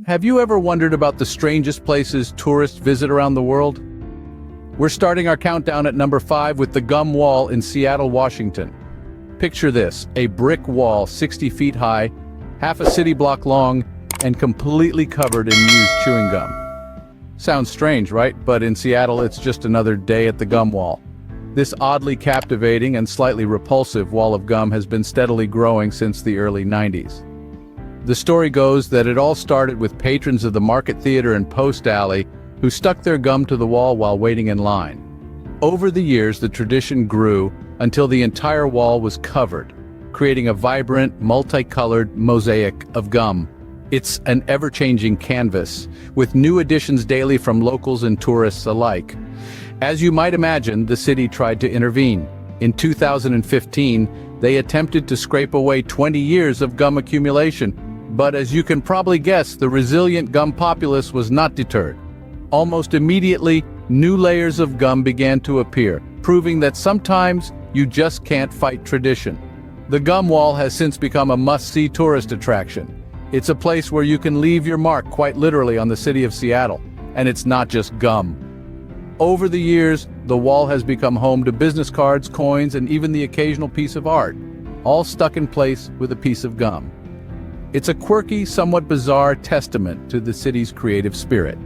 Have you ever wondered about the strangest places tourists visit around the world? We're starting our countdown at number 5 with the Gum Wall in Seattle, Washington. Picture this, a brick wall 60 feet high, half a city block long, and completely covered in used chewing gum. Sounds strange, right? But in Seattle, it's just another day at the Gum Wall. This oddly captivating and slightly repulsive wall of gum has been steadily growing since the early 90s. The story goes that it all started with patrons of the Market Theater and Post Alley who stuck their gum to the wall while waiting in line. Over the years, the tradition grew until the entire wall was covered, creating a vibrant, multicolored mosaic of gum. It's an ever-changing canvas, with new additions daily from locals and tourists alike. As you might imagine, the city tried to intervene. In 2015, they attempted to scrape away 20 years of gum accumulation. But as you can probably guess, the resilient gum populace was not deterred. Almost immediately, new layers of gum began to appear, proving that sometimes you just can't fight tradition. The Gum Wall has since become a must-see tourist attraction. It's a place where you can leave your mark quite literally on the city of Seattle, and it's not just gum. Over the years, the wall has become home to business cards, coins, and even the occasional piece of art, all stuck in place with a piece of gum. It's a quirky, somewhat bizarre testament to the city's creative spirit.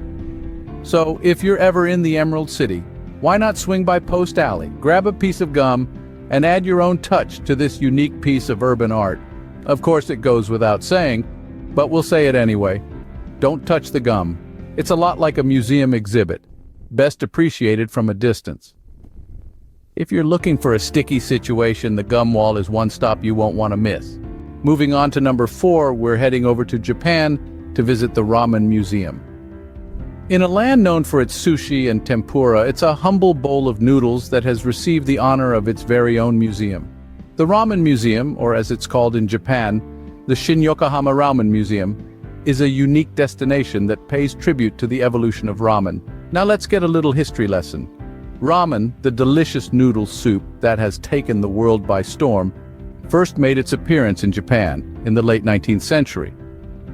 So, if you're ever in the Emerald City, why not swing by Post Alley, grab a piece of gum, and add your own touch to this unique piece of urban art? Of course, it goes without saying, but we'll say it anyway. Don't touch the gum. It's a lot like a museum exhibit, best appreciated from a distance. If you're looking for a sticky situation, the Gum Wall is one stop you won't want to miss. Moving on to number 4, we're heading over to Japan to visit the Ramen Museum. In a land known for its sushi and tempura, it's a humble bowl of noodles that has received the honor of its very own museum. The Ramen Museum, or as it's called in Japan, the Shin-Yokohama Ramen Museum, is a unique destination that pays tribute to the evolution of ramen. Now let's get a little history lesson. Ramen, the delicious noodle soup that has taken the world by storm, first made its appearance in Japan in the late 19th century.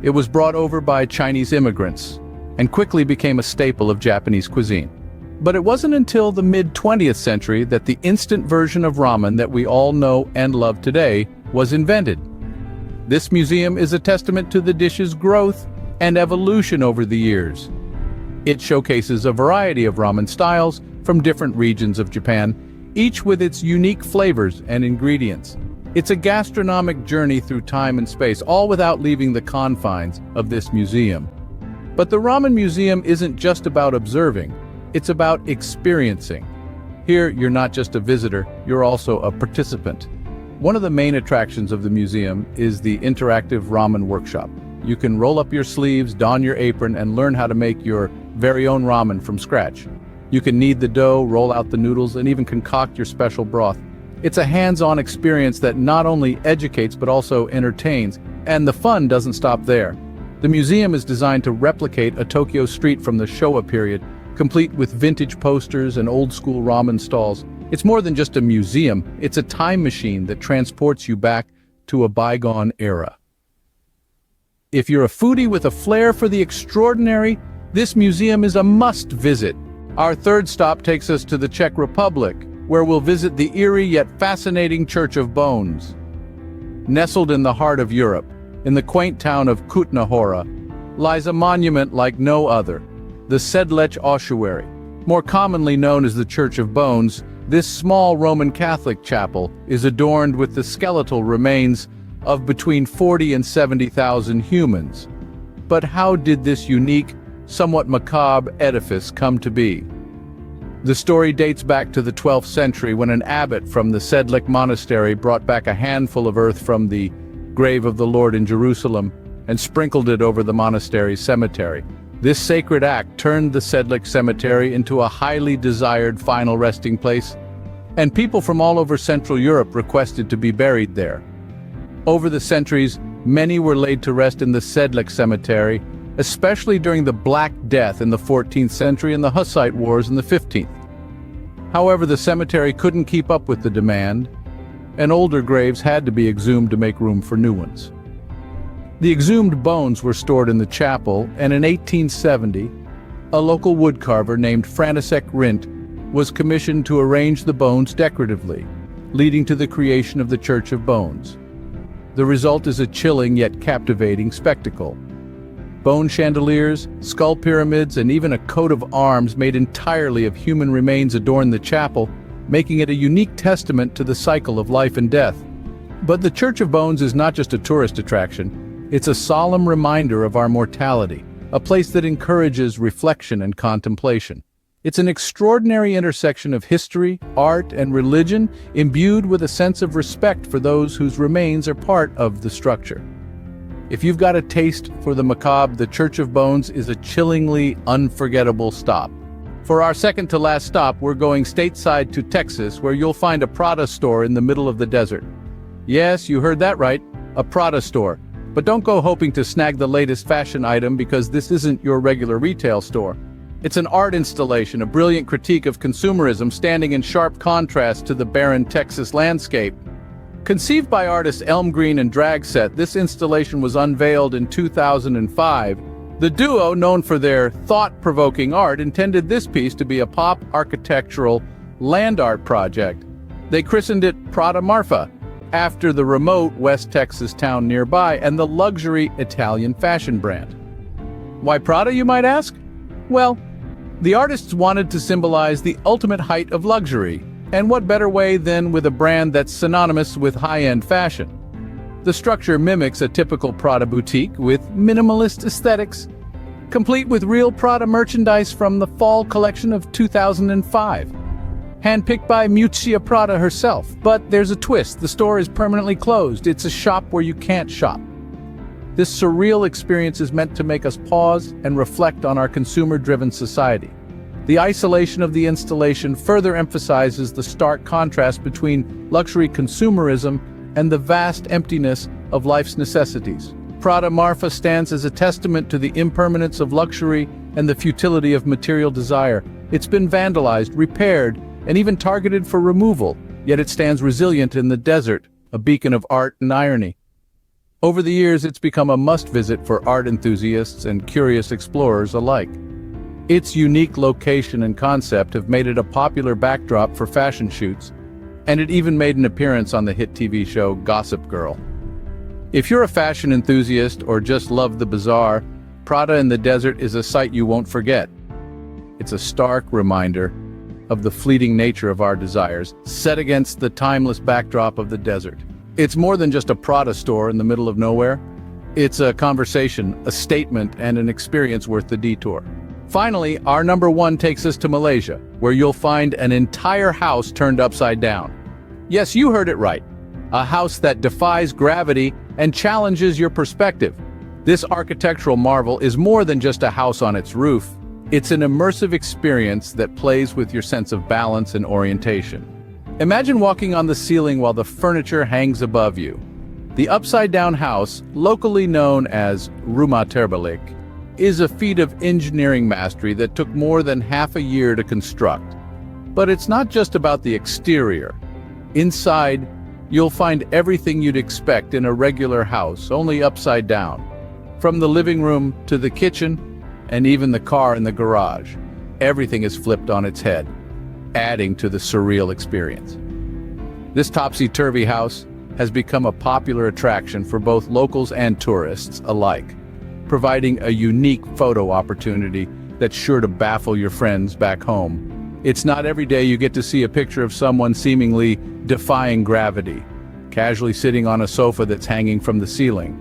It was brought over by Chinese immigrants and quickly became a staple of Japanese cuisine. But it wasn't until the mid-20th century that the instant version of ramen that we all know and love today was invented. This museum is a testament to the dish's growth and evolution over the years. It showcases a variety of ramen styles from different regions of Japan, each with its unique flavors and ingredients. It's a gastronomic journey through time and space, all without leaving the confines of this museum. But the Ramen Museum isn't just about observing, it's about experiencing. Here, you're not just a visitor, you're also a participant. One of the main attractions of the museum is the interactive ramen workshop. You can roll up your sleeves, don your apron, and learn how to make your very own ramen from scratch. You can knead the dough, roll out the noodles, and even concoct your special broth. It's a hands-on experience that not only educates but also entertains, and the fun doesn't stop there. The museum is designed to replicate a Tokyo street from the Showa period, complete with vintage posters and old-school ramen stalls. It's more than just a museum, it's a time machine that transports you back to a bygone era. If you're a foodie with a flair for the extraordinary, this museum is a must-visit. Our third stop takes us to the Czech Republic, where we'll visit the eerie yet fascinating Church of Bones. Nestled in the heart of Europe, in the quaint town of Kutna Hora, lies a monument like no other, the Sedlec Ossuary. More commonly known as the Church of Bones, this small Roman Catholic chapel is adorned with the skeletal remains of between 40 and 70,000 humans. But how did this unique, somewhat macabre edifice come to be? The story dates back to the 12th century when an abbot from the Sedlec monastery brought back a handful of earth from the grave of the Lord in Jerusalem and sprinkled it over the monastery's cemetery. This sacred act turned the Sedlec cemetery into a highly desired final resting place, and people from all over Central Europe requested to be buried there. Over the centuries, many were laid to rest in the Sedlec cemetery, especially during the Black Death in the 14th century and the Hussite Wars in the 15th. However, the cemetery couldn't keep up with the demand, and older graves had to be exhumed to make room for new ones. The exhumed bones were stored in the chapel, and in 1870, a local woodcarver named František Rint was commissioned to arrange the bones decoratively, leading to the creation of the Church of Bones. The result is a chilling yet captivating spectacle. Bone chandeliers, skull pyramids, and even a coat of arms made entirely of human remains adorn the chapel, making it a unique testament to the cycle of life and death. But the Church of Bones is not just a tourist attraction. It's a solemn reminder of our mortality, a place that encourages reflection and contemplation. It's an extraordinary intersection of history, art, and religion, imbued with a sense of respect for those whose remains are part of the structure. If you've got a taste for the macabre, the Church of Bones is a chillingly unforgettable stop. For our second-to-last stop, we're going stateside to Texas, where you'll find a Prada store in the middle of the desert. Yes, you heard that right, a Prada store. But don't go hoping to snag the latest fashion item, because this isn't your regular retail store. It's an art installation, a brilliant critique of consumerism standing in sharp contrast to the barren Texas landscape. Conceived by artists Elm Green and Dragset, this installation was unveiled in 2005. The duo, known for their thought-provoking art, intended this piece to be a pop architectural land art project. They christened it Prada Marfa, after the remote West Texas town nearby and the luxury Italian fashion brand. Why Prada, you might ask? Well, the artists wanted to symbolize the ultimate height of luxury, and what better way than with a brand that's synonymous with high-end fashion. The structure mimics a typical Prada boutique with minimalist aesthetics, complete with real Prada merchandise from the fall collection of 2005. Handpicked by Miuccia Prada herself. But there's a twist. The store is permanently closed. It's a shop where you can't shop. This surreal experience is meant to make us pause and reflect on our consumer-driven society. The isolation of the installation further emphasizes the stark contrast between luxury consumerism and the vast emptiness of life's necessities. Prada Marfa stands as a testament to the impermanence of luxury and the futility of material desire. It's been vandalized, repaired, and even targeted for removal, yet it stands resilient in the desert, a beacon of art and irony. Over the years, it's become a must-visit for art enthusiasts and curious explorers alike. Its unique location and concept have made it a popular backdrop for fashion shoots, and it even made an appearance on the hit TV show Gossip Girl. If you're a fashion enthusiast or just love the bizarre, Prada in the Desert is a sight you won't forget. It's a stark reminder of the fleeting nature of our desires, set against the timeless backdrop of the desert. It's more than just a Prada store in the middle of nowhere. It's a conversation, a statement, and an experience worth the detour. Finally, our number one takes us to Malaysia, where you'll find an entire house turned upside down. Yes, you heard it right. A house that defies gravity and challenges your perspective. This architectural marvel is more than just a house on its roof. It's an immersive experience that plays with your sense of balance and orientation. Imagine walking on the ceiling while the furniture hangs above you. The upside-down house, locally known as rumah terbalik, is a feat of engineering mastery that took more than half a year to construct. But it's not just about the exterior. Inside, you'll find everything you'd expect in a regular house, only upside down. From the living room to the kitchen, and even the car in the garage, everything is flipped on its head, adding to the surreal experience. This topsy-turvy house has become a popular attraction for both locals and tourists alike, providing a unique photo opportunity that's sure to baffle your friends back home. It's not every day you get to see a picture of someone seemingly defying gravity, casually sitting on a sofa that's hanging from the ceiling.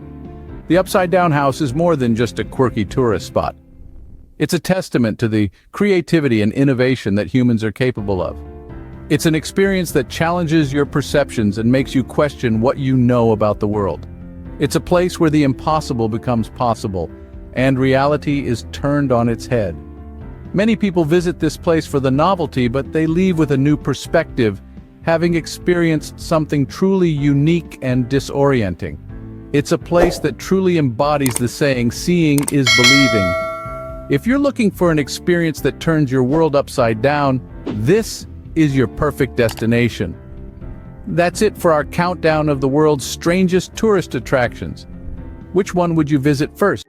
The upside-down house is more than just a quirky tourist spot. It's a testament to the creativity and innovation that humans are capable of. It's an experience that challenges your perceptions and makes you question what you know about the world. It's a place where the impossible becomes possible, and reality is turned on its head. Many people visit this place for the novelty, but they leave with a new perspective, having experienced something truly unique and disorienting. It's a place that truly embodies the saying, "Seeing is believing." If you're looking for an experience that turns your world upside down, this is your perfect destination. That's it for our countdown of the world's strangest tourist attractions. Which one would you visit first?